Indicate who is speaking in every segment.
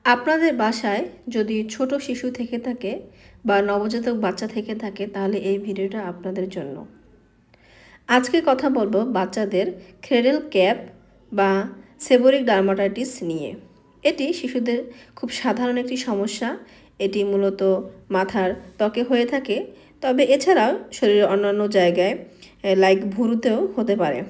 Speaker 1: আপনাদের বাসায় যদি ছোট শিশু থেকে থাকে বা নবজাতক বাচ্চা থেকে থাকে তাহলে এই ভিডিওটা আপনাদের জন্য। আজকে কথা বলবো বাচ্চাদের ক্রেডল ক্যাপ বা সেবোরিক ডার্মাটাইটিস নিয়ে। এটি শিশুদের খুব সাধারণ একটি সমস্যা। এটি মূলত মাথার ত্বকে হয়ে থাকে, তবে এছাড়াও শরীরের অন্যান্য জায়গায় লাইক ভুরুতেও হতে পারে।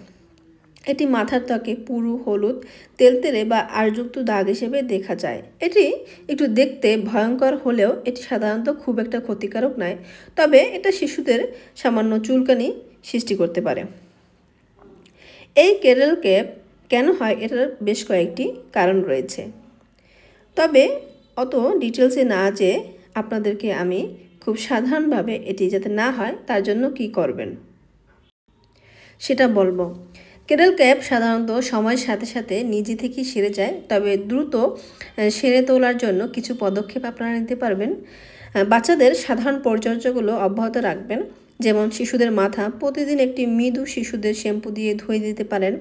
Speaker 1: এটি মাথার ত্বকে পুরু, হলুদ, তেলতেলে বা আঁশযুক্ত দাগ হিসেবে দেখা যায়। এটি একটু দেখতে ভয়ঙ্কর হলেও এটি সাধারণত খুব একটা ক্ষতিকারক নয়, তবে এটা শিশুদের সামান্য চুলকানি সৃষ্টি করতে পারে। এই ক্রেডল ক্যাপ কেন হয় এটার বেশ কয়েকটি কারণ রয়েছে, তবে অত ডিটেলসে না যেয়ে আপনাদেরকে আমি খুব সাধারণভাবে এটি যাতে না হয় তার জন্য কি করবেন সেটা বলবো। ক্রেডল ক্যাপ সাধারণত সময়ের সাথে সাথে নিজে থেকেই সেরে যায়, তবে দ্রুত সেরে তোলার জন্য কিছু পদক্ষেপ আপনারা নিতে পারবেন। বাচ্চাদের সাধারণ পরিচর্যাগুলো অব্যাহত রাখবেন, যেমন শিশুদের মাথা প্রতিদিন একটি মৃদু শিশুদের শ্যাম্পু দিয়ে ধুয়ে দিতে পারেন।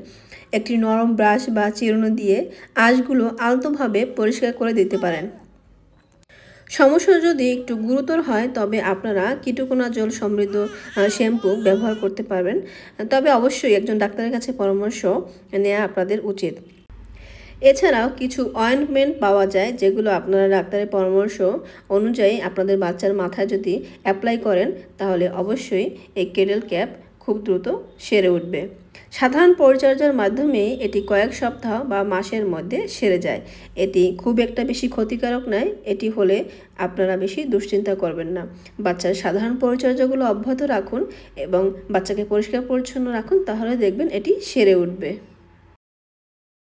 Speaker 1: একটি নরম ব্রাশ বা চিরুনি দিয়ে আঁশগুলো আলতোভাবে পরিষ্কার করে দিতে পারেন। সমস্যা যদি একটু গুরুতর হয় তবে আপনারা কিটোকোনাজল সমৃদ্ধ শ্যাম্পু ব্যবহার করতে পারবেন, তবে অবশ্যই একজন ডাক্তারের কাছে পরামর্শ নেওয়া আপনাদের উচিত। এছাড়াও কিছু অয়েন্টমেন্ট পাওয়া যায় যেগুলো আপনারা ডাক্তারের পরামর্শ অনুযায়ী আপনাদের বাচ্চার মাথায় যদি অ্যাপ্লাই করেন তাহলে অবশ্যই এই ক্রেডল ক্যাপ খুব দ্রুত সেরে উঠবে। সাধারণ পরিচর্যার মাধ্যমে এটি কয়েক সপ্তাহ বা মাসের মধ্যে সেরে যায়। এটি খুব একটা বেশি ক্ষতিকারক নয়। এটি হলে আপনারা বেশি দুশ্চিন্তা করবেন না। বাচ্চার সাধারণ পরিচর্যাগুলো অব্যাহত রাখুন এবং বাচ্চাকে পরিষ্কার পরিচ্ছন্ন রাখুন, তাহলে দেখবেন এটি সেরে উঠবে।